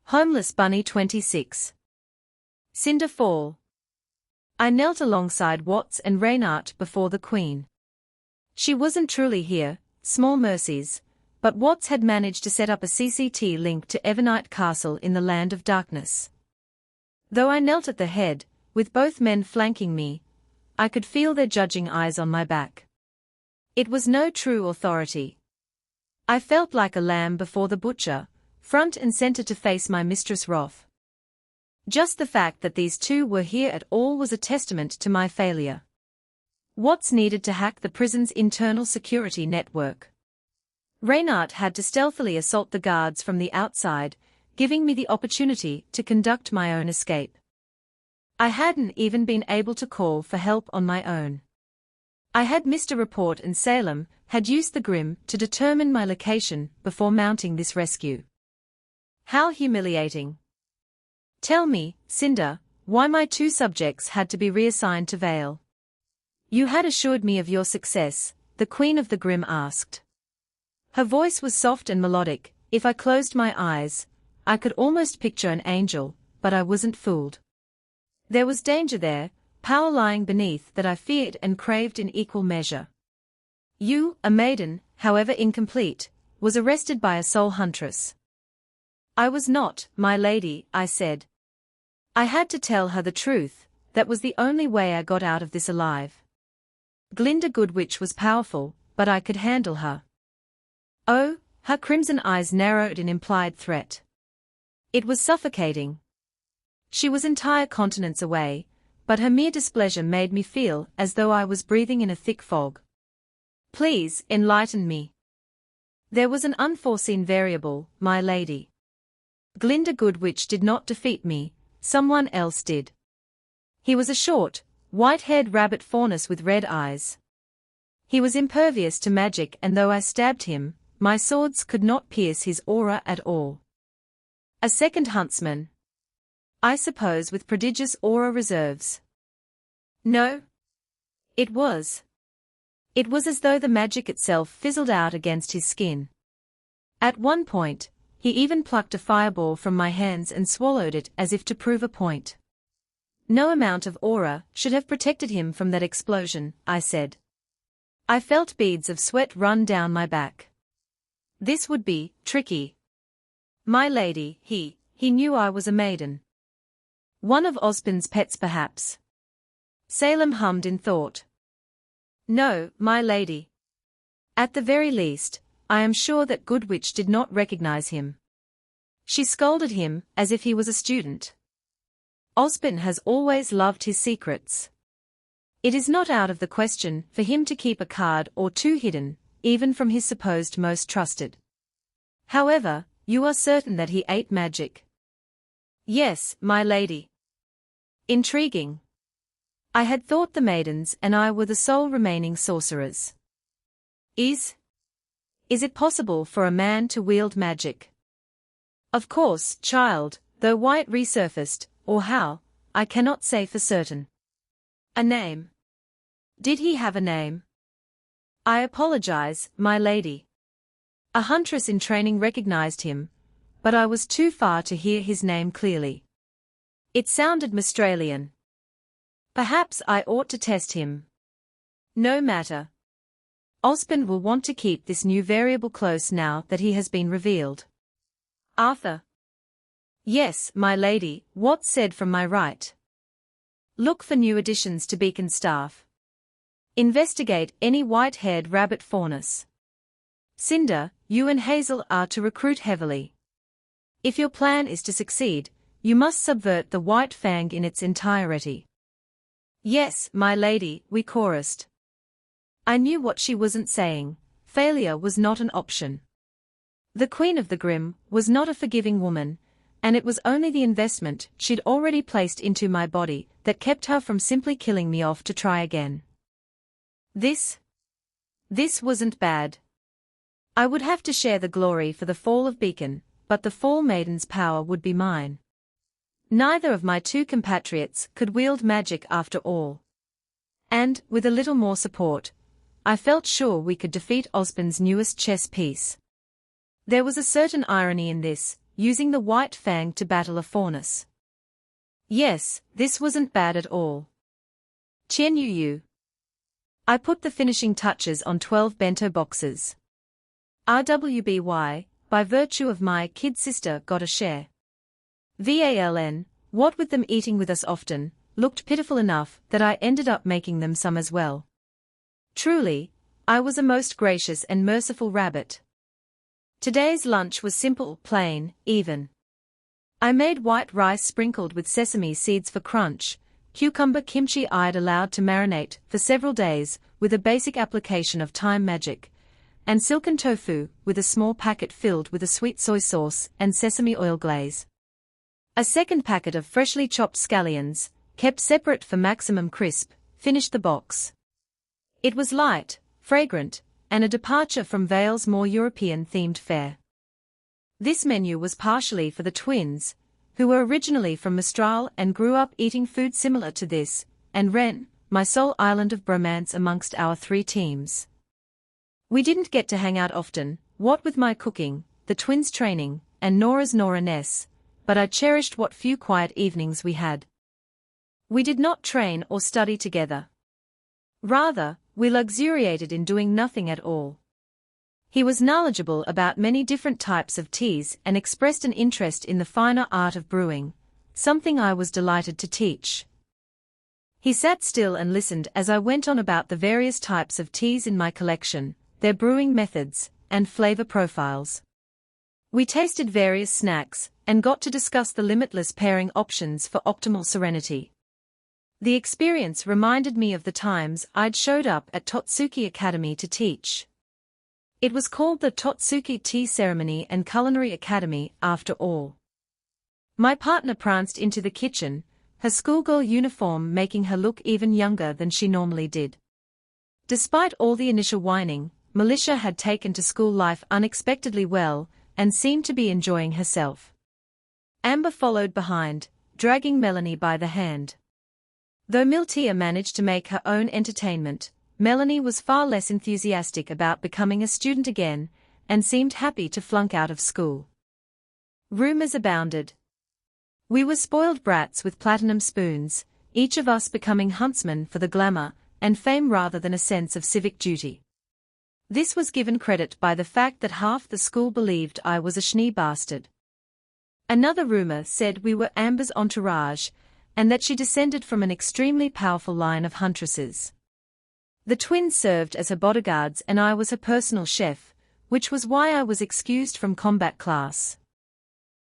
Homeless Bunny 26. Cinder Fall. I knelt alongside Watts and Reynard before the Queen. She wasn't truly here, small mercies, but Watts had managed to set up a CCT link to Evernight Castle in the Land of Darkness. Though I knelt at the head, with both men flanking me, I could feel their judging eyes on my back. It was no true authority. I felt like a lamb before the butcher, front and center to face my mistress' wrath. Just the fact that these two were here at all was a testament to my failure. Watts needed to hack the prison's internal security network. Reynard had to stealthily assault the guards from the outside, giving me the opportunity to conduct my own escape. I hadn't even been able to call for help on my own. I had missed a report and Salem had used the Grim to determine my location before mounting this rescue. How humiliating. Tell me, Cinder, why my two subjects had to be reassigned to Vale. You had assured me of your success, the Queen of the Grim asked. Her voice was soft and melodic. If I closed my eyes, I could almost picture an angel, but I wasn't fooled. There was danger there, power lying beneath that I feared and craved in equal measure. You, a maiden, however incomplete, was arrested by a soul huntress. I was not, my lady, I said. I had to tell her the truth, that was the only way I got out of this alive. Glinda Goodwitch was powerful, but I could handle her. Oh, her crimson eyes narrowed in implied threat. It was suffocating. She was entire continents away, but her mere displeasure made me feel as though I was breathing in a thick fog. Please, enlighten me. There was an unforeseen variable, my lady. Glinda Goodwitch did not defeat me, someone else did. He was a short, white-haired rabbit faunus with red eyes. He was impervious to magic, and though I stabbed him, my swords could not pierce his aura at all. A second huntsman. I suppose with prodigious aura reserves. No. It was as though the magic itself fizzled out against his skin. At one point, he even plucked a fireball from my hands and swallowed it as if to prove a point. No amount of aura should have protected him from that explosion, I said. I felt beads of sweat run down my back. This would be tricky. My lady, he knew I was a maiden. One of Ozpin's pets perhaps. Salem hummed in thought. No, my lady. At the very least, I am sure that Goodwitch did not recognize him. She scolded him as if he was a student. Ozpin has always loved his secrets. It is not out of the question for him to keep a card or two hidden, even from his supposed most trusted. However, you are certain that he ate magic? Yes, my lady. Intriguing. I had thought the maidens and I were the sole remaining sorcerers. Is it possible for a man to wield magic? Of course, child, though White resurfaced, or how, I cannot say for certain. A name. Did he have a name? I apologize, my lady. A huntress in training recognized him, but I was too far to hear his name clearly. It sounded Mistralian. Perhaps I ought to test him. No matter. Ozpin will want to keep this new variable close now that he has been revealed. Arthur. Yes, my lady, Watts said from my right. Look for new additions to Beacon staff. Investigate any white-haired rabbit faunus. Cinder, you and Hazel are to recruit heavily. If your plan is to succeed, you must subvert the White Fang in its entirety. Yes, my lady, we chorused. I knew what she wasn't saying. Failure was not an option. The Queen of the Grim was not a forgiving woman, and it was only the investment she'd already placed into my body that kept her from simply killing me off to try again. This wasn't bad. I would have to share the glory for the fall of Beacon, but the Fall Maiden's power would be mine. Neither of my two compatriots could wield magic after all. And, with a little more support, I felt sure we could defeat Ozpin's newest chess piece. There was a certain irony in this, using the white fang to battle a faunus. Yes, this wasn't bad at all. Chen Yu. I put the finishing touches on 12 bento boxes. RWBY, by virtue of my kid sister got a share. VALN, what with them eating with us often, looked pitiful enough that I ended up making them some as well. Truly, I was a most gracious and merciful rabbit. Today's lunch was simple, plain, even. I made white rice sprinkled with sesame seeds for crunch, cucumber kimchi I'd allowed to marinate for several days with a basic application of time magic, and silken tofu with a small packet filled with a sweet soy sauce and sesame oil glaze. A second packet of freshly chopped scallions, kept separate for maximum crisp, finished the box. It was light, fragrant, and a departure from Vale's more European-themed fare. This menu was partially for the twins, who were originally from Mistral and grew up eating food similar to this, and Ren, my sole island of bromance amongst our 3 teams. We didn't get to hang out often, what with my cooking, the twins' training, and Nora's Nora-ness, but I cherished what few quiet evenings we had. We did not train or study together. Rather, we luxuriated in doing nothing at all. He was knowledgeable about many different types of teas and expressed an interest in the finer art of brewing, something I was delighted to teach. He sat still and listened as I went on about the various types of teas in my collection, their brewing methods, and flavor profiles. We tasted various snacks, and got to discuss the limitless pairing options for optimal serenity. The experience reminded me of the times I'd showed up at Totsuki Academy to teach. It was called the Totsuki Tea Ceremony and Culinary Academy, after all. My partner pranced into the kitchen, her schoolgirl uniform making her look even younger than she normally did. Despite all the initial whining, Militia had taken to school life unexpectedly well, and seemed to be enjoying herself. Amber followed behind, dragging Melanie by the hand. Though Miltia managed to make her own entertainment, Melanie was far less enthusiastic about becoming a student again, and seemed happy to flunk out of school. Rumors abounded. We were spoiled brats with platinum spoons, each of us becoming huntsmen for the glamour and fame rather than a sense of civic duty. This was given credit by the fact that half the school believed I was a schnee bastard. Another rumor said we were Amber's entourage, and that she descended from an extremely powerful line of huntresses. The twins served as her bodyguards and I was her personal chef, which was why I was excused from combat class.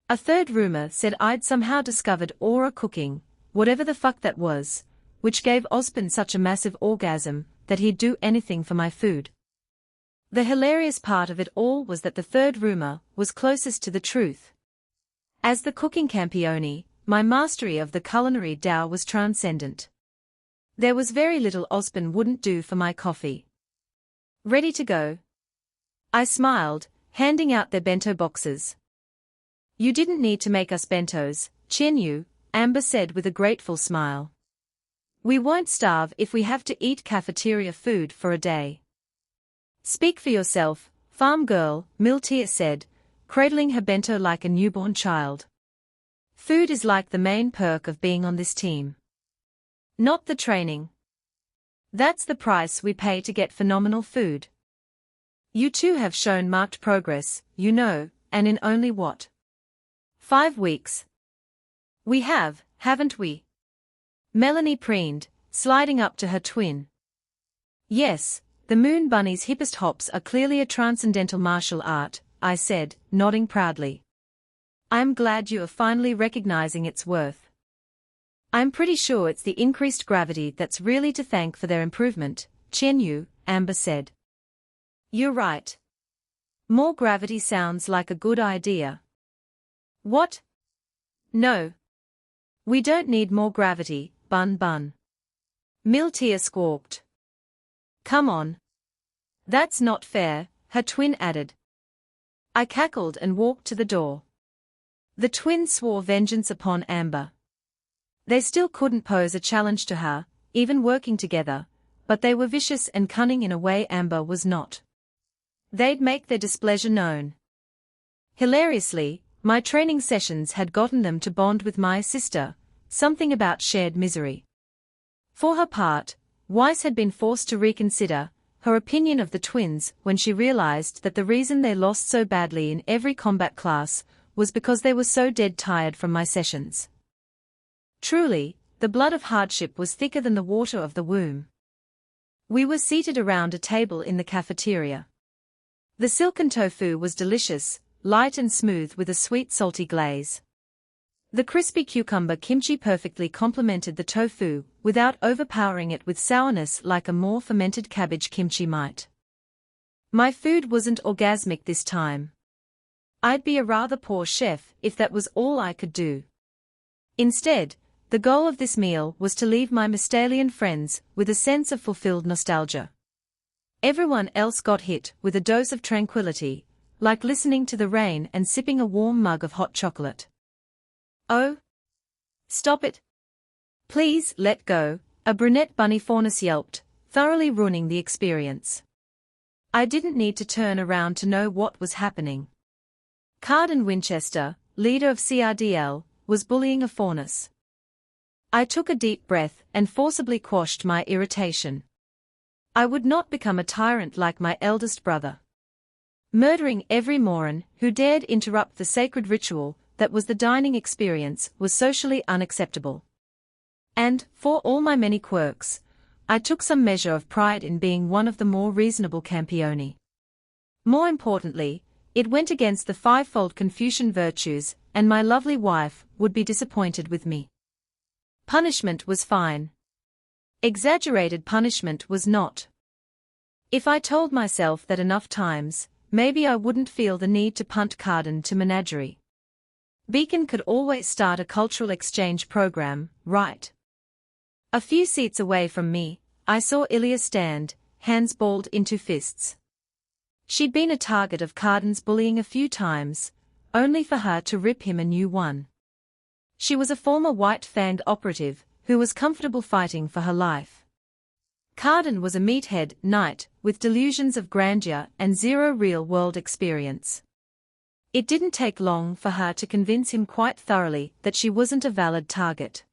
A third rumor said I'd somehow discovered aura cooking, whatever the fuck that was, which gave Osborne such a massive orgasm that he'd do anything for my food. The hilarious part of it all was that the third rumor was closest to the truth. As the cooking Campione, my mastery of the culinary Tao was transcendent. There was very little Osborne wouldn't do for my coffee. Ready to go? I smiled, handing out their bento boxes. You didn't need to make us bentos, Chinyu, Amber said with a grateful smile. We won't starve if we have to eat cafeteria food for a day. Speak for yourself, farm girl, Miltia said, cradling her bento like a newborn child. Food is like the main perk of being on this team. Not the training. That's the price we pay to get phenomenal food. You two have shown marked progress, you know, and in only what? 5 weeks. We have, haven't we? Melanie preened, sliding up to her twin. Yes, the Moon Bunny's hippest hops are clearly a transcendental martial art, I said, nodding proudly. I'm glad you are finally recognizing its worth. I'm pretty sure it's the increased gravity that's really to thank for their improvement, Chinyu, Amber said. You're right. More gravity sounds like a good idea. What? No. We don't need more gravity, Bun Bun. Miltia squawked. Come on. That's not fair, her twin added. I cackled and walked to the door. The twins swore vengeance upon Amber. They still couldn't pose a challenge to her, even working together, but they were vicious and cunning in a way Amber was not. They'd make their displeasure known. Hilariously, My training sessions had gotten them to bond with my sister, something about shared misery. For her part, Weiss had been forced to reconsider her opinion of the twins when she realized that the reason they lost so badly in every combat class was because they were so dead tired from my sessions. Truly, the blood of hardship was thicker than the water of the womb. We were seated around a table in the cafeteria. The silken tofu was delicious, light and smooth with a sweet salty glaze. The crispy cucumber kimchi perfectly complemented the tofu without overpowering it with sourness like a more fermented cabbage kimchi might. My food wasn't orgasmic this time. I'd be a rather poor chef if that was all I could do. Instead, the goal of this meal was to leave my Mystalian friends with a sense of fulfilled nostalgia. Everyone else got hit with a dose of tranquility, like listening to the rain and sipping a warm mug of hot chocolate. "Oh! Stop it! Please let go," a brunette bunny faunus yelped, thoroughly ruining the experience. I didn't need to turn around to know what was happening. Carden Winchester, leader of CRDL, was bullying a faunus. I took a deep breath and forcibly quashed my irritation. I would not become a tyrant like my eldest brother. Murdering every moron who dared interrupt the sacred ritual that was the dining experience was socially unacceptable. And, for all my many quirks, I took some measure of pride in being one of the more reasonable Campione. More importantly, it went against the fivefold Confucian virtues, and my lovely wife would be disappointed with me. Punishment was fine. Exaggerated punishment was not. If I told myself that enough times, maybe I wouldn't feel the need to punt Carden to menagerie. Beacon could always start a cultural exchange program, right? A few seats away from me, I saw Ilya stand, hands balled into fists. She'd been a target of Carden's bullying a few times, only for her to rip him a new one. She was a former white-fanged operative who was comfortable fighting for her life. Carden was a meathead knight with delusions of grandeur and zero real-world experience. It didn't take long for her to convince him quite thoroughly that she wasn't a valid target.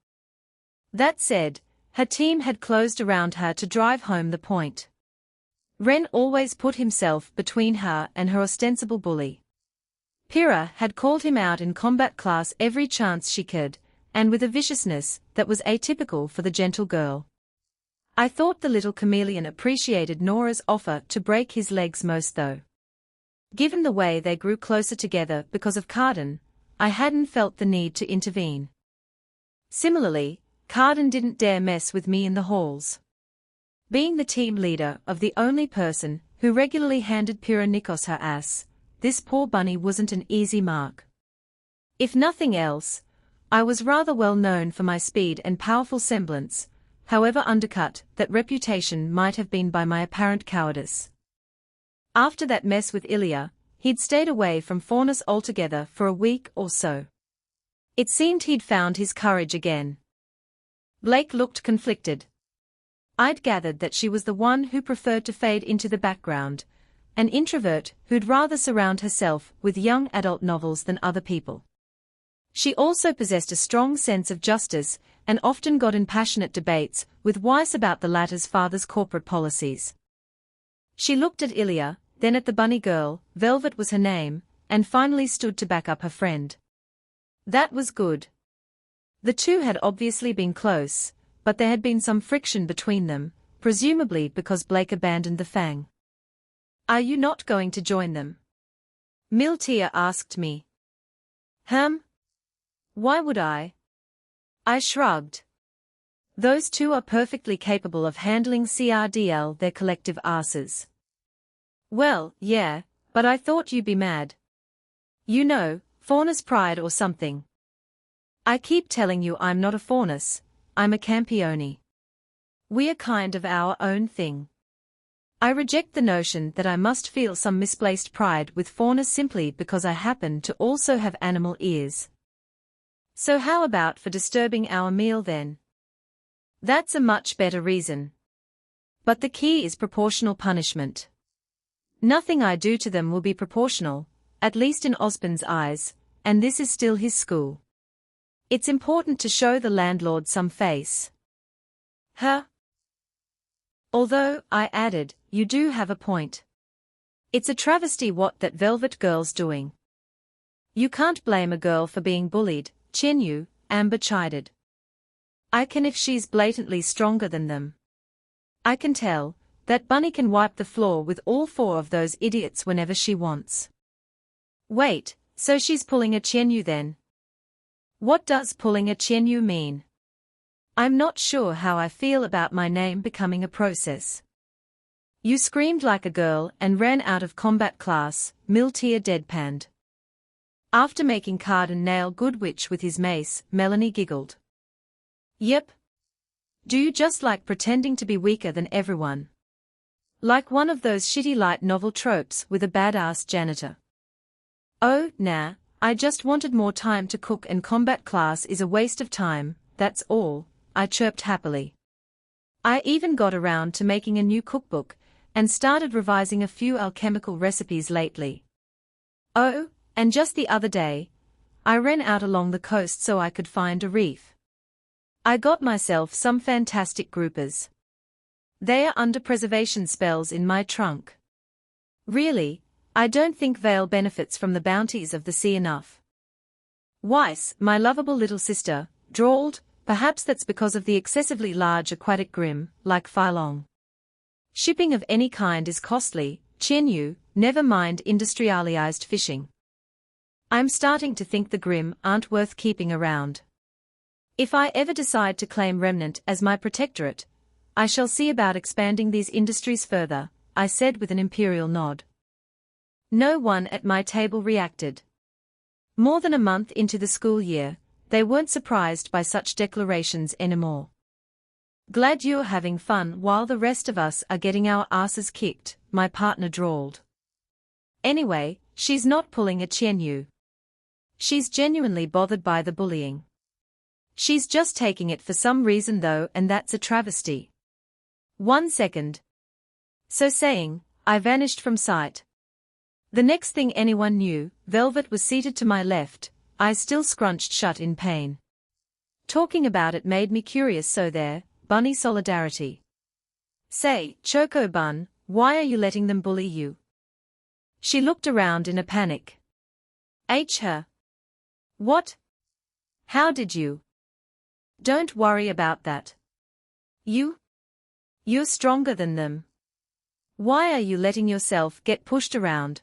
That said, her team had closed around her to drive home the point. Ren always put himself between her and her ostensible bully. Pyrrha had called him out in combat class every chance she could, and with a viciousness that was atypical for the gentle girl. I thought the little chameleon appreciated Nora's offer to break his legs most though. Given the way they grew closer together because of Carden, I hadn't felt the need to intervene. Similarly, Carden didn't dare mess with me in the halls. Being the team leader of the only person who regularly handed Pyrrha Nikos her ass, this poor bunny wasn't an easy mark. If nothing else, I was rather well known for my speed and powerful semblance, however undercut that reputation might have been by my apparent cowardice. After that mess with Ilya, he'd stayed away from Faunus altogether for a week or so. It seemed he'd found his courage again. Blake looked conflicted. I'd gathered that she was the one who preferred to fade into the background, an introvert who'd rather surround herself with young adult novels than other people. She also possessed a strong sense of justice and often got in passionate debates with Weiss about the latter's father's corporate policies. She looked at Ilya, then at the bunny girl, Velvet was her name, and finally stood to back up her friend. That was good. The two had obviously been close, but there had been some friction between them, presumably because Blake abandoned the Fang. "Are you not going to join them?" Miltia asked me. Why would I? I shrugged. Those two are perfectly capable of handling CRDL, their collective asses. Well, yeah, but I thought you'd be mad. You know, Faunus pride or something. I keep telling you I'm not a Faunus, I'm a Campione. We are kind of our own thing. I reject the notion that I must feel some misplaced pride with Faunus simply because I happen to also have animal ears. So how about for disturbing our meal then? That's a much better reason. But the key is proportional punishment. Nothing I do to them will be proportional, at least in Osborne's eyes, and this is still his school. It's important to show the landlord some face. Huh? Although, I added, you do have a point. It's a travesty what that Velvet girl's doing. You can't blame a girl for being bullied, Chenyu, Amber chided. I can if she's blatantly stronger than them. I can tell, that bunny can wipe the floor with all four of those idiots whenever she wants. Wait, so she's pulling a Chenyu then? What does pulling a Chenyu mean? I'm not sure how I feel about my name becoming a process. You screamed like a girl and ran out of combat class, Miltia deadpanned. After making Carden nail Goodwitch with his mace, Melanie giggled. Yep. Do you just like pretending to be weaker than everyone? Like one of those shitty light novel tropes with a badass janitor. Oh, nah, I just wanted more time to cook and combat class is a waste of time, that's all, I chirped happily. I even got around to making a new cookbook, and started revising a few alchemical recipes lately. Oh, and just the other day, I ran out along the coast so I could find a reef. I got myself some fantastic groupers. They are under preservation spells in my trunk. Really, I don't think Vale benefits from the bounties of the sea enough. Weiss, my lovable little sister, drawled, perhaps that's because of the excessively large aquatic grim, like Phylong. Shipping of any kind is costly, Chenyu, never mind industrialized fishing. I'm starting to think the grim aren't worth keeping around. If I ever decide to claim Remnant as my protectorate, I shall see about expanding these industries further, I said with an imperial nod. No one at my table reacted. More than a month into the school year, they weren't surprised by such declarations anymore. Glad you're having fun while the rest of us are getting our asses kicked, my partner drawled. Anyway, she's not pulling a Chenyu. She's genuinely bothered by the bullying. She's just taking it for some reason though, and that's a travesty. 1 second. So saying, I vanished from sight. The next thing anyone knew, Velvet was seated to my left, eyes still scrunched shut in pain. Talking about it made me curious, so there, bunny solidarity. Say, Choco Bun, why are you letting them bully you? She looked around in a panic. Her. What? How did you? Don't worry about that. You're stronger than them. Why are you letting yourself get pushed around?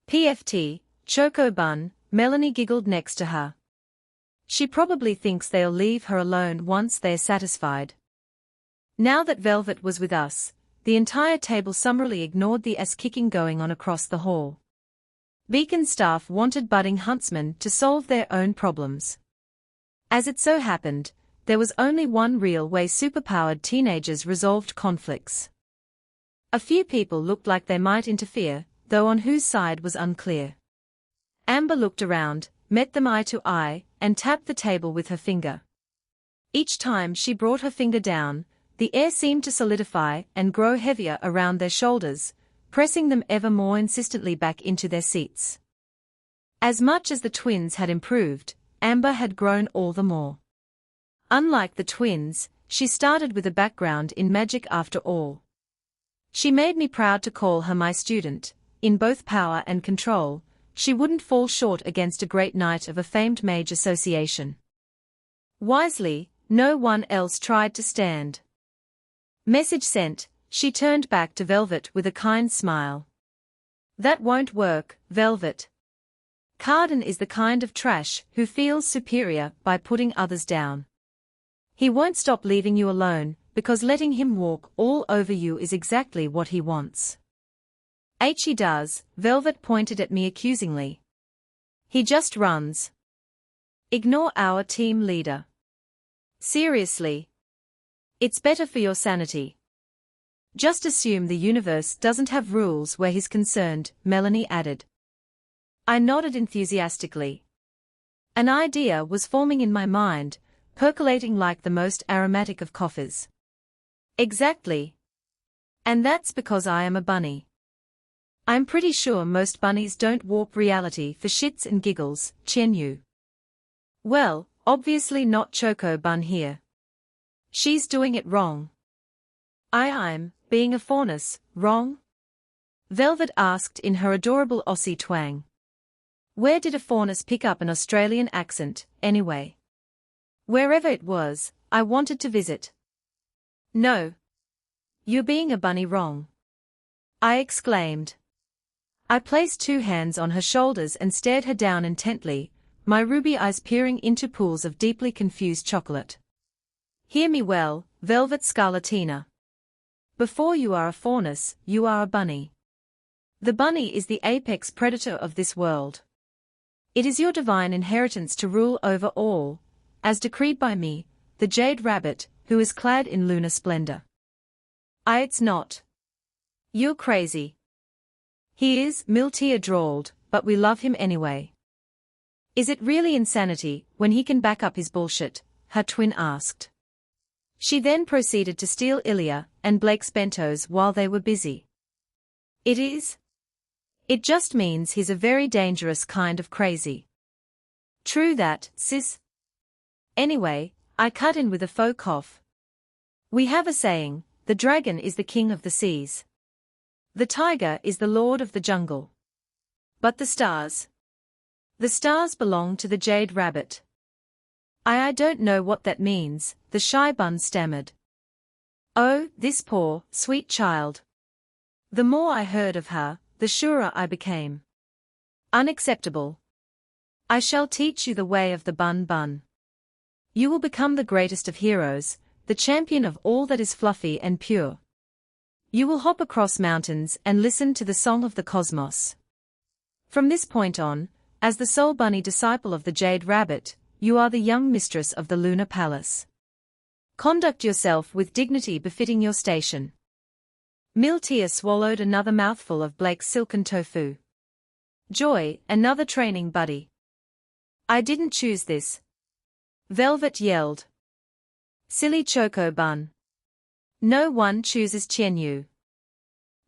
PFT, Choco Bun, Melanie giggled next to her. She probably thinks they'll leave her alone once they're satisfied. Now that Velvet was with us, the entire table summarily ignored the ass-kicking going on across the hall. Beacon staff wanted budding huntsmen to solve their own problems. As it so happened, there was only one real way superpowered teenagers resolved conflicts. A few people looked like they might interfere, though on whose side was unclear. Amber looked around, met them eye to eye, and tapped the table with her finger. Each time she brought her finger down, the air seemed to solidify and grow heavier around their shoulders, pressing them ever more insistently back into their seats. As much as the twins had improved, Amber had grown all the more. Unlike the twins, she started with a background in magic after all. She made me proud to call her my student. In both power and control, she wouldn't fall short against a great knight of a famed mage association. Wisely, no one else tried to stand. Message sent, she turned back to Velvet with a kind smile. That won't work, Velvet. Carden is the kind of trash who feels superior by putting others down. He won't stop leaving you alone, because letting him walk all over you is exactly what he wants. He does, Velvet pointed at me accusingly. He just runs. Ignore our team leader. Seriously. It's better for your sanity. Just assume the universe doesn't have rules where he's concerned, Melanie added. I nodded enthusiastically. An idea was forming in my mind, percolating like the most aromatic of coffees. Exactly. And that's because I am a bunny. I'm pretty sure most bunnies don't warp reality for shits and giggles, Qianyu. Well, obviously not Choco Bun here. She's doing it wrong. I'm, being a faunus, wrong? Velvet asked in her adorable Aussie twang. Where did a faunus pick up an Australian accent, anyway? Wherever it was, I wanted to visit. No. You're being a bunny wrong. I exclaimed. I placed 2 hands on her shoulders and stared her down intently, my ruby eyes peering into pools of deeply confused chocolate. Hear me well, Velvet Scarlatina. Before you are a faunus, you are a bunny. The bunny is the apex predator of this world. It is your divine inheritance to rule over all, as decreed by me, the jade rabbit, who is clad in lunar splendor. It's not. You're crazy. He is, Miltia drawled, but we love him anyway. Is it really insanity, when he can back up his bullshit? Her twin asked. She then proceeded to steal Ilya and Blake's bentos while they were busy. It is. It just means he's a very dangerous kind of crazy. True that, sis. Anyway, I cut in with a faux cough. We have a saying, the dragon is the king of the seas. The tiger is the lord of the jungle. But the stars? The stars belong to the jade rabbit. I don't know what that means, the shy bun stammered. Oh, this poor, sweet child. The more I heard of her, the surer I became. Unacceptable. I shall teach you the way of the bun. You will become the greatest of heroes, the champion of all that is fluffy and pure. You will hop across mountains and listen to the song of the cosmos. From this point on, as the sole bunny disciple of the jade rabbit, you are the young mistress of the lunar palace. Conduct yourself with dignity befitting your station. Miltia swallowed another mouthful of Blake's silken tofu. Joy, another training buddy. I didn't choose this. Velvet yelled. Silly Choco Bun. No one chooses Qianyu.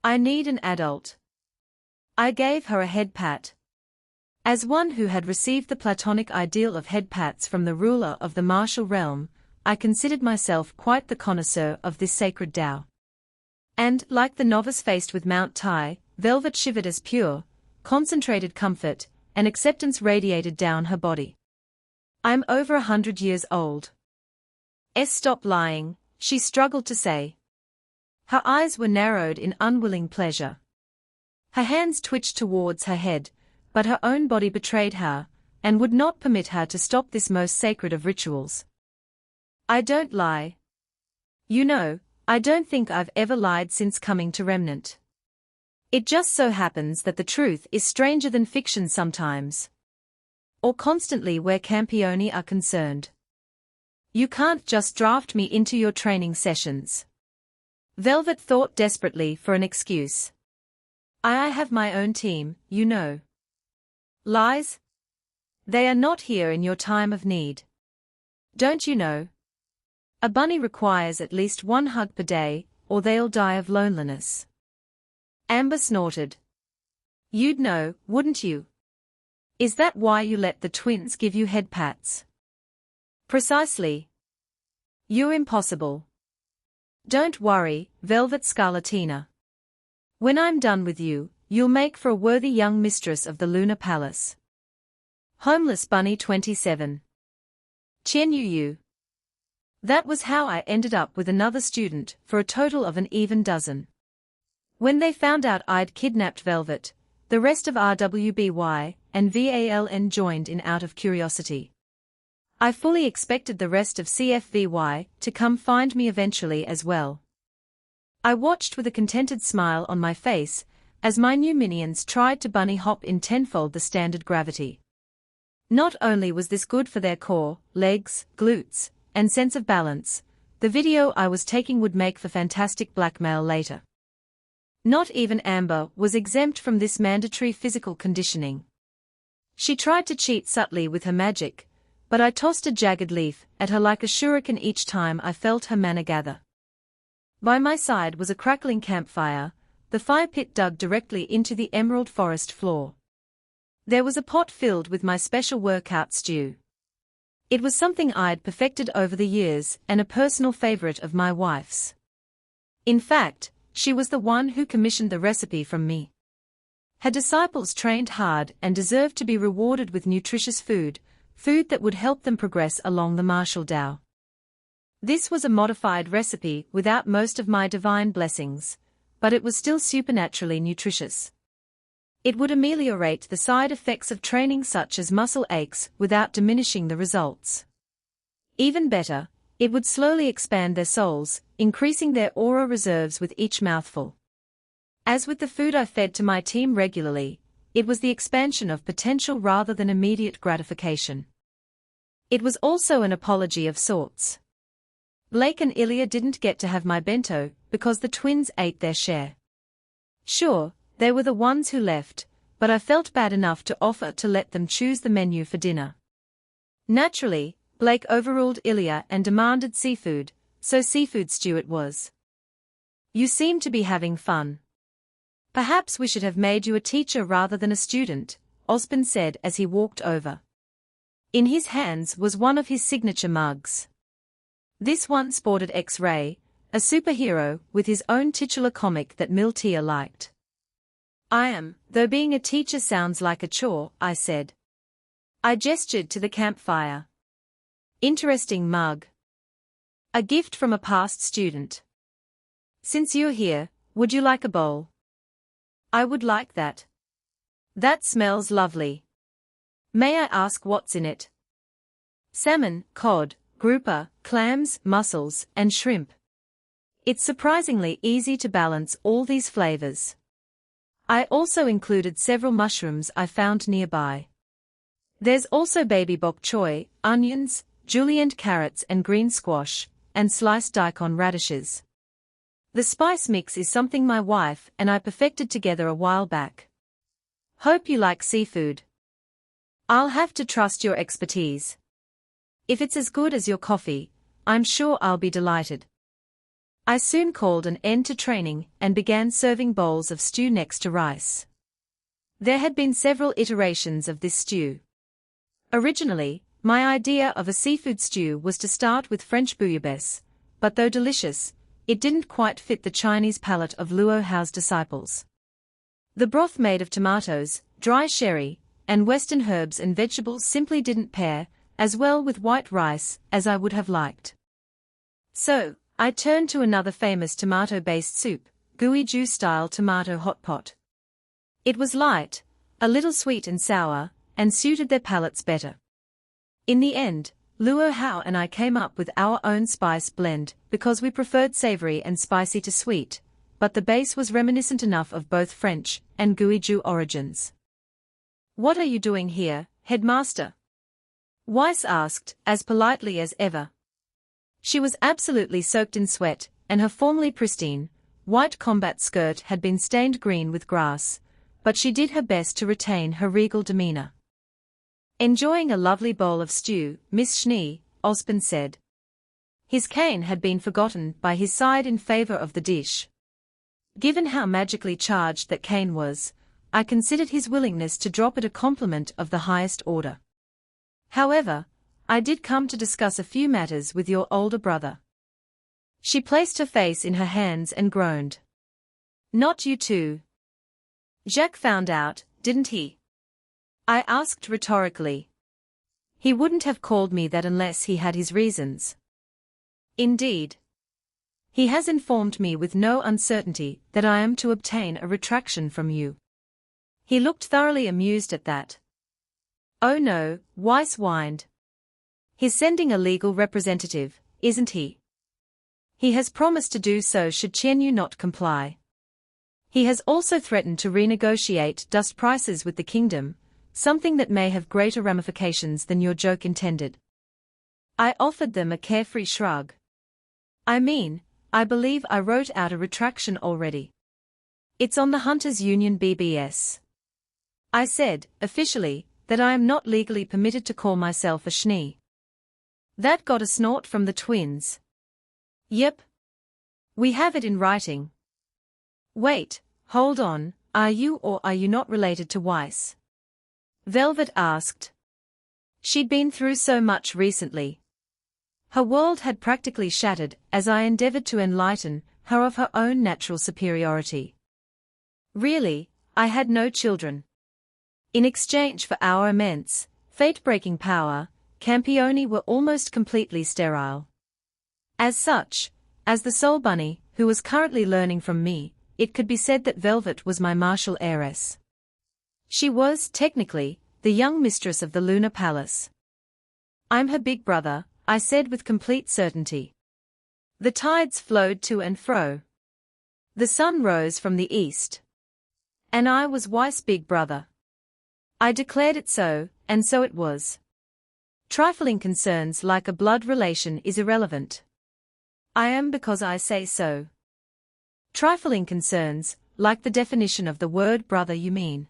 I need an adult. I gave her a head pat. As one who had received the platonic ideal of head pats from the ruler of the martial realm, I considered myself quite the connoisseur of this sacred Tao. And, like the novice faced with Mount Tai, Velvet shivered as pure, concentrated comfort, and acceptance radiated down her body. I'm over 100 years old. Stop lying, she struggled to say. Her eyes were narrowed in unwilling pleasure. Her hands twitched towards her head, but her own body betrayed her, and would not permit her to stop this most sacred of rituals. I don't lie. You know, I don't think I've ever lied since coming to Remnant. It just so happens that the truth is stranger than fiction sometimes. Or constantly where Campione are concerned. You can't just draft me into your training sessions. Velvet thought desperately for an excuse. I have my own team, you know. Lies? They are not here in your time of need. Don't you know? A bunny requires at least 1 hug per day, or they'll die of loneliness. Amber snorted. You'd know, wouldn't you? Is that why you let the twins give you head pats? Precisely. You're impossible. Don't worry, Velvet Scarlatina. When I'm done with you, you'll make for a worthy young mistress of the lunar palace. Homeless Bunny 27. Qianyu. That was how I ended up with another student, for a total of an even dozen. When they found out I'd kidnapped Velvet, the rest of RWBY and VALN joined in out of curiosity. I fully expected the rest of CFVY to come find me eventually as well. I watched with a contented smile on my face, as my new minions tried to bunny hop in tenfold the standard gravity. Not only was this good for their core, legs, glutes, and sense of balance, the video I was taking would make for fantastic blackmail later. Not even Amber was exempt from this mandatory physical conditioning. She tried to cheat subtly with her magic, but I tossed a jagged leaf at her like a shuriken each time I felt her mana gather. By my side was a crackling campfire, the fire pit dug directly into the emerald forest floor. There was a pot filled with my special workout stew. It was something I'd perfected over the years and a personal favorite of my wife's. In fact, she was the one who commissioned the recipe from me. Her disciples trained hard and deserved to be rewarded with nutritious food that would help them progress along the martial Tao. This was a modified recipe without most of my divine blessings, but it was still supernaturally nutritious. It would ameliorate the side effects of training such as muscle aches without diminishing the results. Even better, it would slowly expand their souls, increasing their aura reserves with each mouthful. As with the food I fed to my team regularly, it was the expansion of potential rather than immediate gratification. It was also an apology of sorts. Blake and Ilya didn't get to have my bento because the twins ate their share. Sure, they were the ones who left, but I felt bad enough to offer to let them choose the menu for dinner. Naturally, Blake overruled Ilya and demanded seafood, so seafood stew it was. You seem to be having fun. Perhaps we should have made you a teacher rather than a student, Osborne said as he walked over. In his hands was one of his signature mugs. This one sported X-Ray, a superhero with his own titular comic that Miltia liked. I am, though being a teacher sounds like a chore, I said. I gestured to the campfire. Interesting mug. A gift from a past student. Since you're here, would you like a bowl? I would like that. That smells lovely. May I ask what's in it? Salmon, cod, grouper, clams, mussels, and shrimp. It's surprisingly easy to balance all these flavors. I also included several mushrooms I found nearby. There's also baby bok choy, onions, julienne carrots and green squash, and sliced daikon radishes. The spice mix is something my wife and I perfected together a while back. Hope you like seafood. I'll have to trust your expertise. If it's as good as your coffee, I'm sure I'll be delighted. I soon called an end to training and began serving bowls of stew next to rice. There had been several iterations of this stew. Originally, my idea of a seafood stew was to start with French bouillabaisse, but though delicious, it didn't quite fit the Chinese palate of Luo Hao's disciples. The broth made of tomatoes, dry sherry, and western herbs and vegetables simply didn't pair as well with white rice as I would have liked. So, I turned to another famous tomato-based soup, Guizhou-style tomato hot pot. It was light, a little sweet and sour, and suited their palates better. In the end, Luo Hao and I came up with our own spice blend because we preferred savory and spicy to sweet, but the base was reminiscent enough of both French and Guizhou origins. What are you doing here, headmaster? Weiss asked, as politely as ever. She was absolutely soaked in sweat, and her formerly pristine, white combat skirt had been stained green with grass, but she did her best to retain her regal demeanor. Enjoying a lovely bowl of stew, Miss Schnee, Osborne said. His cane had been forgotten by his side in favor of the dish. Given how magically charged that cane was, I considered his willingness to drop it a compliment of the highest order. However, I did come to discuss a few matters with your older brother. She placed her face in her hands and groaned. Not you too. Jacques found out, didn't he? I asked rhetorically. He wouldn't have called me that unless he had his reasons. Indeed. He has informed me with no uncertainty that I am to obtain a retraction from you. He looked thoroughly amused at that. Oh no, Weiss whined. He's sending a legal representative, isn't he? He has promised to do so should Qianyu not comply. He has also threatened to renegotiate dust prices with the kingdom, something that may have greater ramifications than your joke intended. I offered them a carefree shrug. I mean, I believe I wrote out a retraction already. It's on the Hunters Union BBS. I said, officially, that I am not legally permitted to call myself a Schnee. That got a snort from the twins. Yep. We have it in writing. Wait, Hold on, are you or are you not related to Weiss? Velvet asked. She'd been through so much recently. Her world had practically shattered as I endeavored to enlighten her of her own natural superiority. Really, I had no children. In exchange for our immense, fate-breaking power, Campione were almost completely sterile. As such, as the Soul Bunny, who was currently learning from me, it could be said that Velvet was my martial heiress. She was, technically, the young mistress of the Lunar Palace. I'm her big brother, I said with complete certainty. The tides flowed to and fro. The sun rose from the east. And I was Weiss' big brother. I declared it so, and so it was. Trifling concerns like a blood relation is irrelevant. I am because I say so. Trifling concerns, like the definition of the word brother you mean.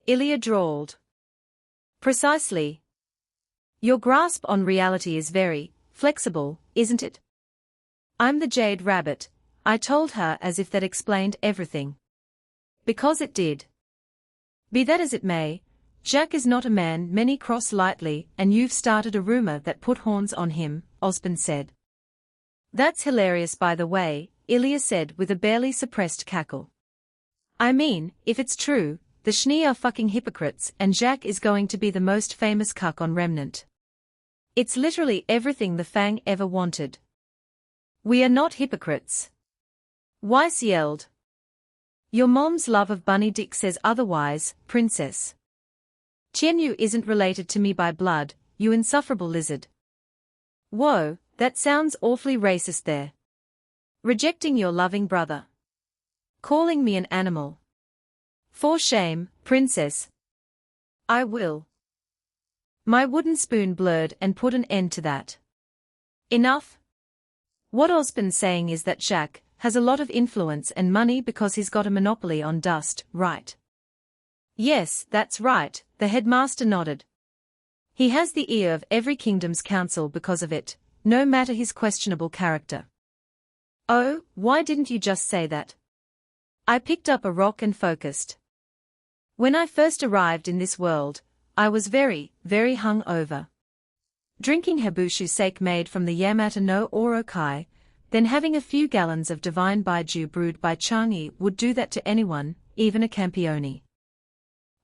Ilya drawled. Precisely. Your grasp on reality is very flexible, isn't it? I'm the Jade Rabbit, I told her as if that explained everything. Because it did. Be that as it may, Jack is not a man many cross lightly, and you've started a rumor that put horns on him, Osborne said. That's hilarious by the way, Ilya said with a barely suppressed cackle. I mean, if it's true, the Schnee are fucking hypocrites and Jack is going to be the most famous cuck on Remnant. It's literally everything the Fang ever wanted. We are not hypocrites. Weiss yelled. Your mom's love of bunny dick says otherwise, princess. Qianyu isn't related to me by blood, you insufferable lizard. Whoa, that sounds awfully racist there. Rejecting your loving brother. Calling me an animal. For shame, princess. I will. My wooden spoon blurred and put an end to that. Enough? What Osborne's saying is that Jack has a lot of influence and money because he's got a monopoly on dust, right? Yes, that's right, the headmaster nodded. He has the ear of every kingdom's council because of it, no matter his questionable character. Oh, why didn't you just say that? I picked up a rock and focused. When I first arrived in this world, I was very, very hung over. Drinking hebushu sake made from the Yamata no Orokai, then having a few gallons of divine baijiu brewed by Changi would do that to anyone, even a Campione.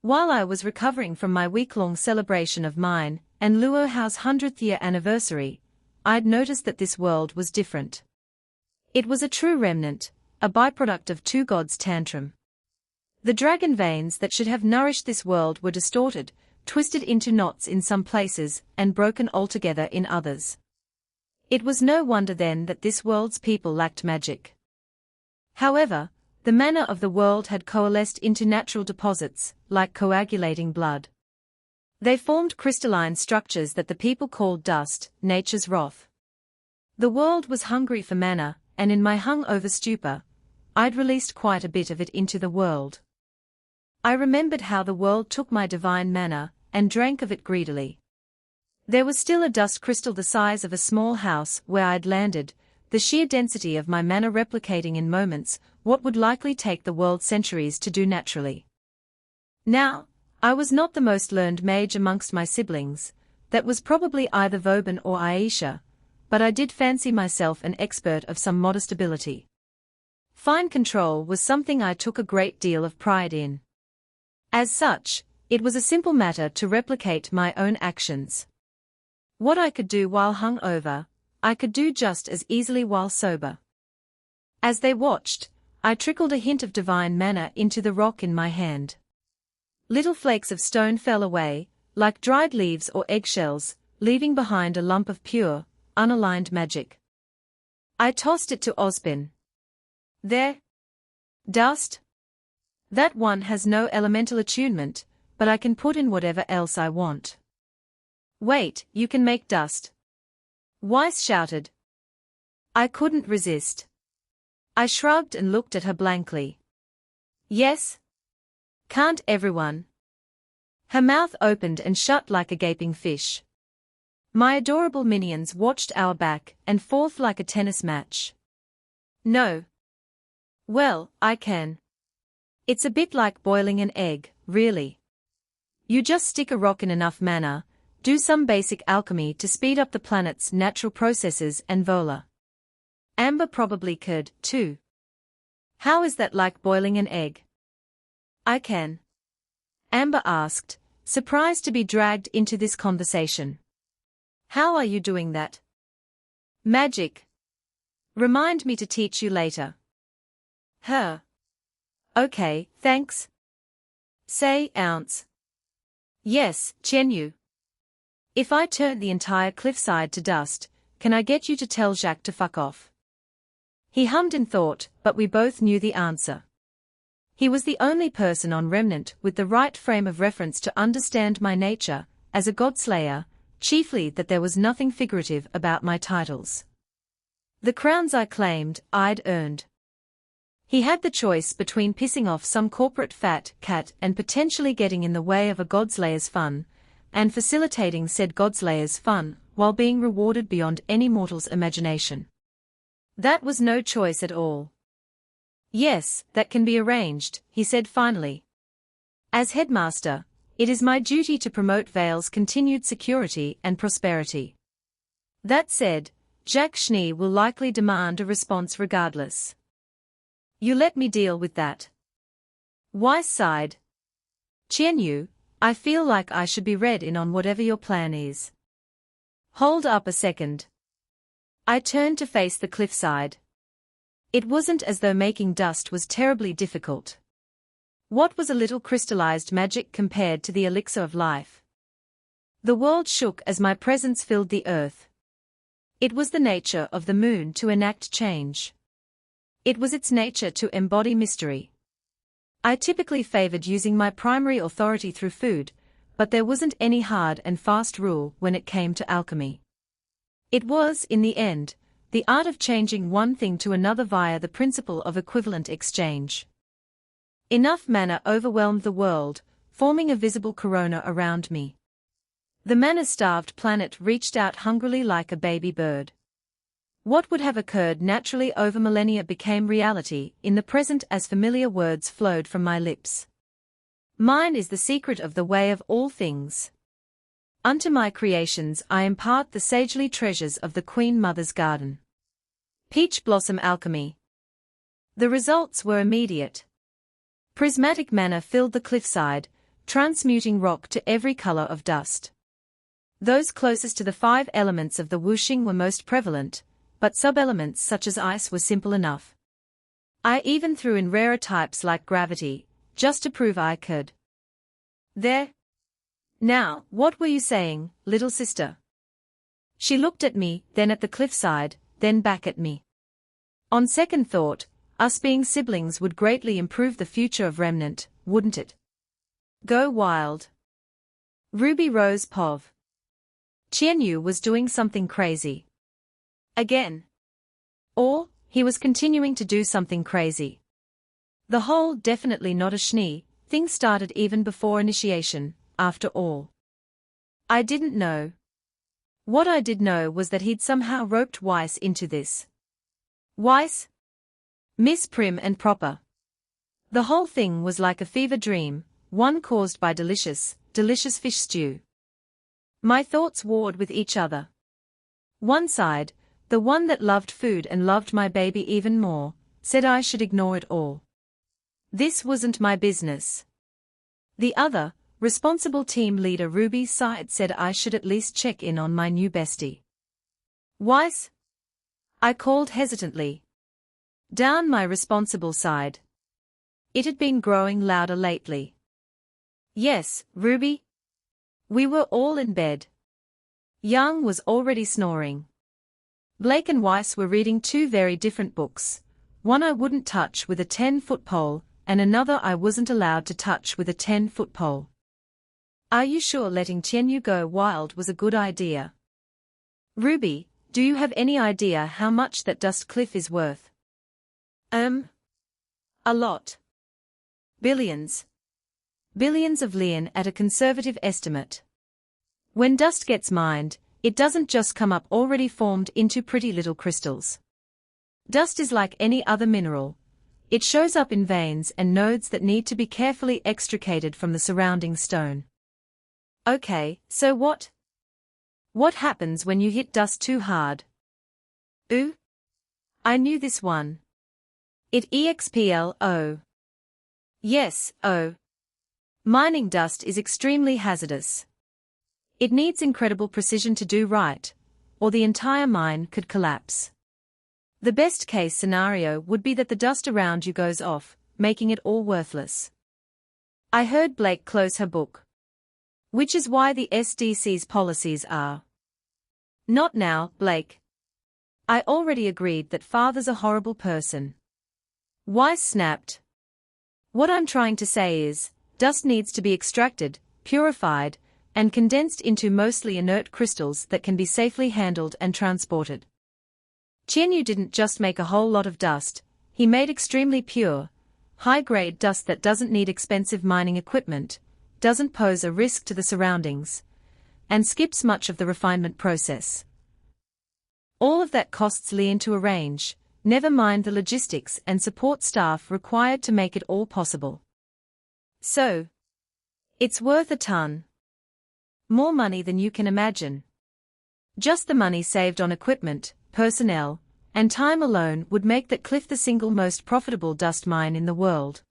While I was recovering from my week-long celebration of mine and Luo Hao's 100th year anniversary, I'd noticed that this world was different. It was a true remnant, a byproduct of two gods' tantrum. The dragon veins that should have nourished this world were distorted, twisted into knots in some places, and broken altogether in others. It was no wonder then that this world's people lacked magic. However, the mana of the world had coalesced into natural deposits, like coagulating blood. They formed crystalline structures that the people called dust, nature's wrath. The world was hungry for mana, and in my hung-over stupor, I'd released quite a bit of it into the world. I remembered how the world took my divine mana, and drank of it greedily. There was still a dust crystal the size of a small house where I'd landed, the sheer density of my mana replicating in moments what would likely take the world centuries to do naturally. Now, I was not the most learned mage amongst my siblings, that was probably either Vauban or Aisha, but I did fancy myself an expert of some modest ability. Fine control was something I took a great deal of pride in. As such, it was a simple matter to replicate my own actions. What I could do while hung over, I could do just as easily while sober. As they watched, I trickled a hint of divine mana into the rock in my hand. Little flakes of stone fell away, like dried leaves or eggshells, leaving behind a lump of pure, unaligned magic. I tossed it to Osborne. There. Dust? That one has no elemental attunement, but I can put in whatever else I want. Wait, you can make dust? Weiss shouted. I couldn't resist. I shrugged and looked at her blankly. Yes? Can't everyone? Her mouth opened and shut like a gaping fish. My adorable minions watched our back and forth like a tennis match. No. Well, I can. It's a bit like boiling an egg, really. You just stick a rock in enough manner, do some basic alchemy to speed up the planet's natural processes and voila. Amber probably could, too. How is that like boiling an egg? I can. Amber asked, surprised to be dragged into this conversation. How are you doing that? Magic. Remind me to teach you later. Her. Okay, thanks. Say, ounce. Yes, Qianyu. If I turn the entire cliffside to dust, can I get you to tell Jacques to fuck off? He hummed in thought, but we both knew the answer. He was the only person on Remnant with the right frame of reference to understand my nature, as a godslayer, chiefly that there was nothing figurative about my titles. The crowns I claimed, I'd earned. He had the choice between pissing off some corporate fat cat and potentially getting in the way of a godslayer's fun, and facilitating said godslayer's fun, while being rewarded beyond any mortal's imagination. That was no choice at all. Yes, that can be arranged, he said finally. As headmaster, it is my duty to promote Vale's continued security and prosperity. That said, Jacques Schnee will likely demand a response regardless. You let me deal with that. Weiss sighed. Qianyu, I feel like I should be read in on whatever your plan is. Hold up a second. I turned to face the cliffside. It wasn't as though making dust was terribly difficult. What was a little crystallized magic compared to the elixir of life? The world shook as my presence filled the earth. It was the nature of the moon to enact change. It was its nature to embody mystery. I typically favored using my primary authority through food, but there wasn't any hard and fast rule when it came to alchemy. It was, in the end, the art of changing one thing to another via the principle of equivalent exchange. Enough mana overwhelmed the world, forming a visible corona around me. The mana-starved planet reached out hungrily like a baby bird. What would have occurred naturally over millennia became reality in the present as familiar words flowed from my lips. Mine is the secret of the way of all things. Unto my creations I impart the sagely treasures of the Queen Mother's garden. Peach blossom alchemy. The results were immediate. Prismatic mana filled the cliffside, transmuting rock to every color of dust. Those closest to the 5 elements of the wuxing were most prevalent, but sub-elements such as ice were simple enough. I even threw in rarer types like gravity, just to prove I could. There. Now, what were you saying, little sister? She looked at me, then at the cliffside, then back at me. On second thought, us being siblings would greatly improve the future of Remnant, wouldn't it? Go wild. Ruby Rose Pov. Qianyu was doing something crazy. Again. Or, he was continuing to do something crazy. The whole definitely not a Schnee thing started even before initiation, after all. I didn't know. What I did know was that he'd somehow roped Weiss into this. Weiss? Miss Prim and proper. The whole thing was like a fever dream, one caused by delicious fish stew. My thoughts warred with each other. One side, the one that loved food and loved my baby even more, said I should ignore it all. This wasn't my business. The other, responsible team leader Ruby side said I should at least check in on my new bestie. Weiss? I called hesitantly. Down my responsible side. It had been growing louder lately. Yes, Ruby? We were all in bed. Young was already snoring. Blake and Weiss were reading 2 very different books, one I wouldn't touch with a 10-foot pole, and another I wasn't allowed to touch with a 10-foot pole. Are you sure letting Qianyu go wild was a good idea? Ruby, do you have any idea how much that dust cliff is worth? A lot. Billions. Billions of lien at a conservative estimate. When dust gets mined, it doesn't just come up already formed into pretty little crystals. Dust is like any other mineral. It shows up in veins and nodes that need to be carefully extricated from the surrounding stone. Okay, so what? What happens when you hit dust too hard? Ooh? I knew this one. It explo. Yes, oh. Mining dust is extremely hazardous. It needs incredible precision to do right, or the entire mine could collapse. The best case scenario would be that the dust around you goes off, making it all worthless. I heard Blake close her book. Which is why the SDC's policies are. Not now, Blake. I already agreed that Father's a horrible person. Weiss snapped. What I'm trying to say is, dust needs to be extracted, purified, and condensed into mostly inert crystals that can be safely handled and transported. Qianyu didn't just make a whole lot of dust, he made extremely pure, high-grade dust that doesn't need expensive mining equipment, doesn't pose a risk to the surroundings, and skips much of the refinement process. All of that costs Lian to arrange, never mind the logistics and support staff required to make it all possible. So, it's worth a ton. More money than you can imagine. Just the money saved on equipment, personnel, and time alone would make that cliff the single most profitable dust mine in the world.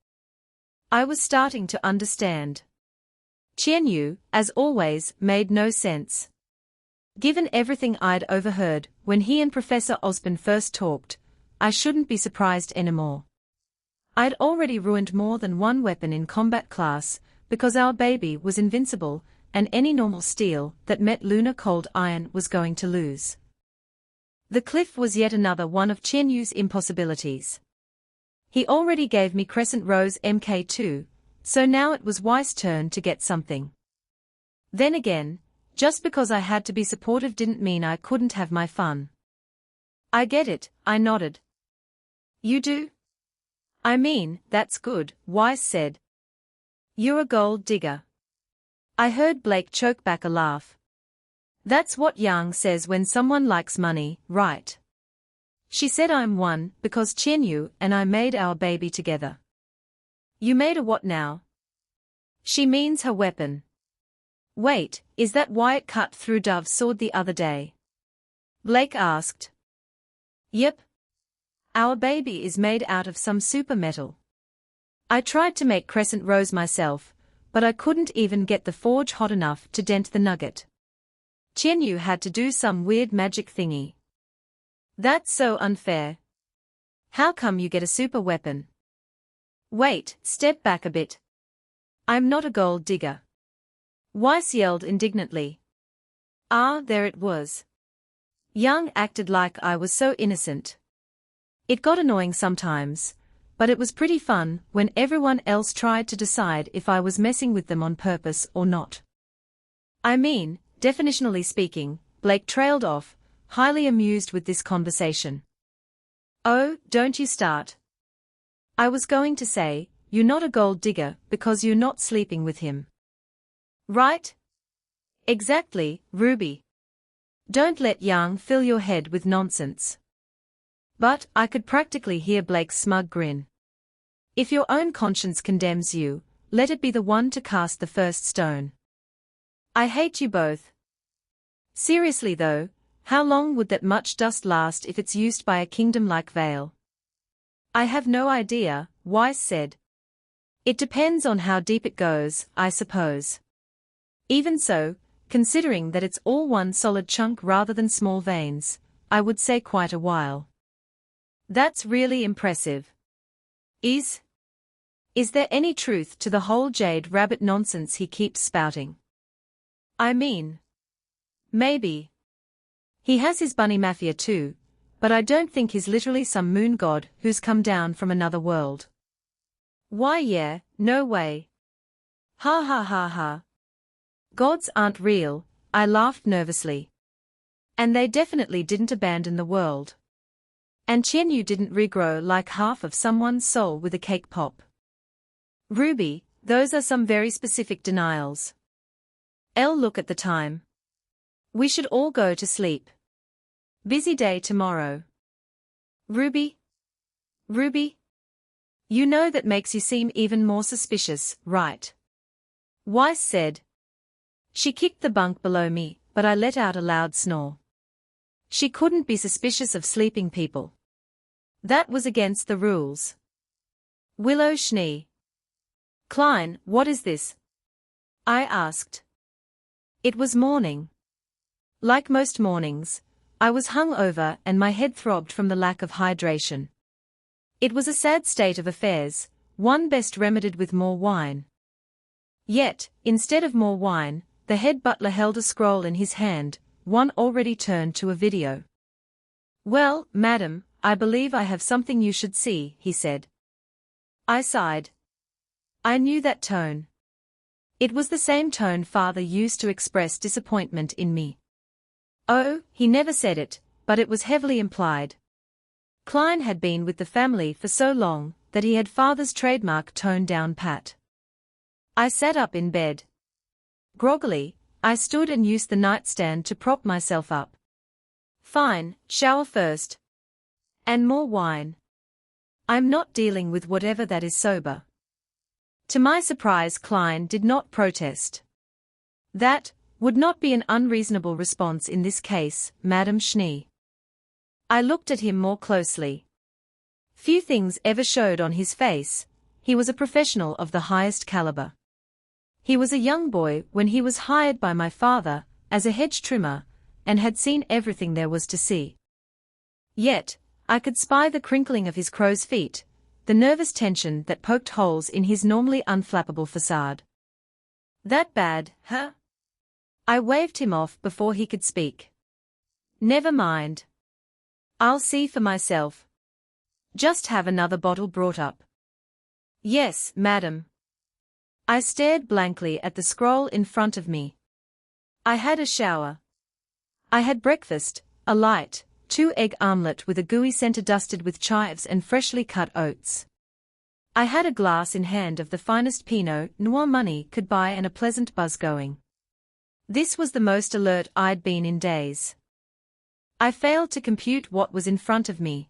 I was starting to understand. Qianyu, as always, made no sense. Given everything I'd overheard when he and Professor Osborne first talked, I shouldn't be surprised anymore. I'd already ruined more than one weapon in combat class, because our baby was invincible, and any normal steel that met lunar cold iron was going to lose. The cliff was yet another one of Qianyu's impossibilities. He already gave me Crescent Rose Mk2, so now it was Weiss' turn to get something. Then again, just because I had to be supportive didn't mean I couldn't have my fun. I get it, I nodded. You do? I mean, that's good, Weiss said. You're a gold digger. I heard Blake choke back a laugh. That's what Yang says when someone likes money, right? She said I'm one because Qianyu and I made our baby together. You made a what now? She means her weapon. Wait, is that why it cut through Dove's sword the other day? Blake asked. Yep. Our baby is made out of some super metal. I tried to make Crescent Rose myself, but I couldn't even get the forge hot enough to dent the nugget. Qianyu had to do some weird magic thingy. That's so unfair. How come you get a super weapon? Wait, step back a bit. I'm not a gold digger. Weiss yelled indignantly. Ah, there it was. Yang acted like I was so innocent. It got annoying sometimes, but it was pretty fun when everyone else tried to decide if I was messing with them on purpose or not. I mean, definitionally speaking, Blake trailed off, highly amused with this conversation. Oh, don't you start. I was going to say, you're not a gold digger because you're not sleeping with him. Right? Exactly, RWBY. Don't let Yang fill your head with nonsense. But I could practically hear Blake's smug grin. If your own conscience condemns you, let it be the one to cast the first stone. I hate you both. Seriously though, how long would that much dust last if it's used by a kingdom like Vale? I have no idea, Weiss said. It depends on how deep it goes, I suppose. Even so, considering that it's all one solid chunk rather than small veins, I would say quite a while. That's really impressive. Is there any truth to the whole jade rabbit nonsense he keeps spouting? I mean, maybe. He has his bunny mafia too, but I don't think he's literally some moon god who's come down from another world. Why yeah, no way. Ha ha ha ha. Gods aren't real, I laughed nervously. And they definitely didn't abandon the world. And Qianyu didn't regrow like half of someone's soul with a cake pop. RWBY, those are some very specific denials. Look at the time. We should all go to sleep. Busy day tomorrow. RWBY? RWBY? You know that makes you seem even more suspicious, right? Weiss said. She kicked the bunk below me, but I let out a loud snore. She couldn't be suspicious of sleeping people. That was against the rules. Willow Schnee. Klein, what is this? I asked. It was morning. Like most mornings, I was hung over and my head throbbed from the lack of hydration. It was a sad state of affairs, one best remedied with more wine. Yet, instead of more wine, the head butler held a scroll in his hand, one already turned to a video. Well, madam, I believe I have something you should see, he said. I sighed. I knew that tone. It was the same tone father used to express disappointment in me. Oh, he never said it, but it was heavily implied. Klein had been with the family for so long that he had father's trademark tone down pat. I sat up in bed. Groggily, I stood and used the nightstand to prop myself up. Fine, shower first. And more wine. I'm not dealing with whatever that is sober. To my surprise, Klein did not protest. That would not be an unreasonable response in this case, Madam Schnee. I looked at him more closely. Few things ever showed on his face. He was a professional of the highest caliber. He was a young boy when he was hired by my father as a hedge trimmer, and had seen everything there was to see. Yet, I could spy the crinkling of his crow's feet, the nervous tension that poked holes in his normally unflappable facade. That bad, huh? I waved him off before he could speak. Never mind. I'll see for myself. Just have another bottle brought up. Yes, madam. I stared blankly at the scroll in front of me. I had a shower. I had breakfast, a light, 2-egg omelette with a gooey center dusted with chives and freshly cut oats. I had a glass in hand of the finest Pinot Noir money could buy and a pleasant buzz going. This was the most alert I'd been in days. I failed to compute what was in front of me.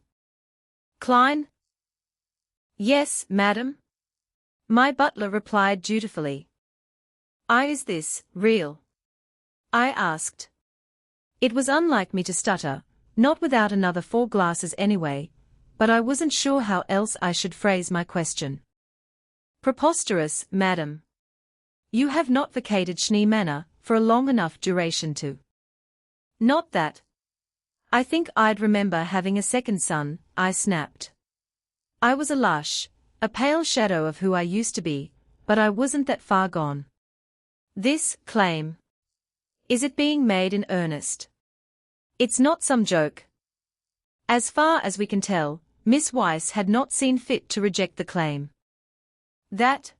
Klein? Yes, madam. My butler replied dutifully. Is this real? I asked. It was unlike me to stutter, not without another 4 glasses anyway, but I wasn't sure how else I should phrase my question. Preposterous, madam. You have not vacated Schnee Manor for a long enough duration to. Not that. I think I'd remember having a second son, I snapped. I was a lush, a pale shadow of who I used to be, but I wasn't that far gone. This claim. Is it being made in earnest? It's not some joke. As far as we can tell, Miss Weiss had not seen fit to reject the claim. That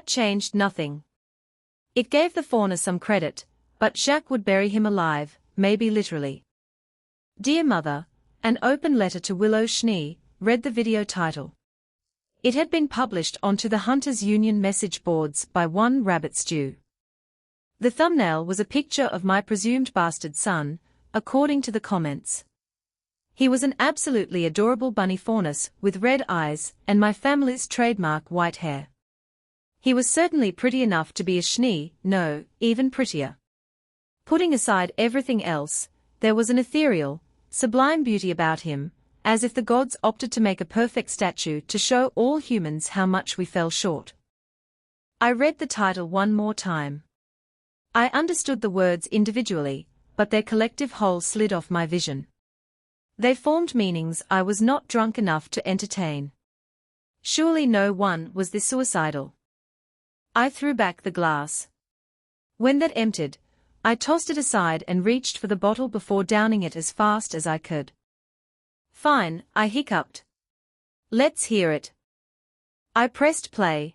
changed nothing. It gave the fauna some credit, but Jacques would bury him alive, maybe literally. Dear Mother, an open letter to Willow Schnee, read the video title. It had been published onto the Hunters Union message boards by one Rabbit Stew. The thumbnail was a picture of my presumed bastard son, according to the comments. He was an absolutely adorable bunny faunus with red eyes and my family's trademark white hair. He was certainly pretty enough to be a Schnee, no, even prettier. Putting aside everything else, there was an ethereal, sublime beauty about him, as if the gods opted to make a perfect statue to show all humans how much we fell short. I read the title one more time. I understood the words individually, but their collective whole slid off my vision. They formed meanings I was not drunk enough to entertain. Surely no one was this suicidal. I threw back the glass. When that emptied, I tossed it aside and reached for the bottle before downing it as fast as I could. Fine, I hiccuped. Let's hear it. I pressed play.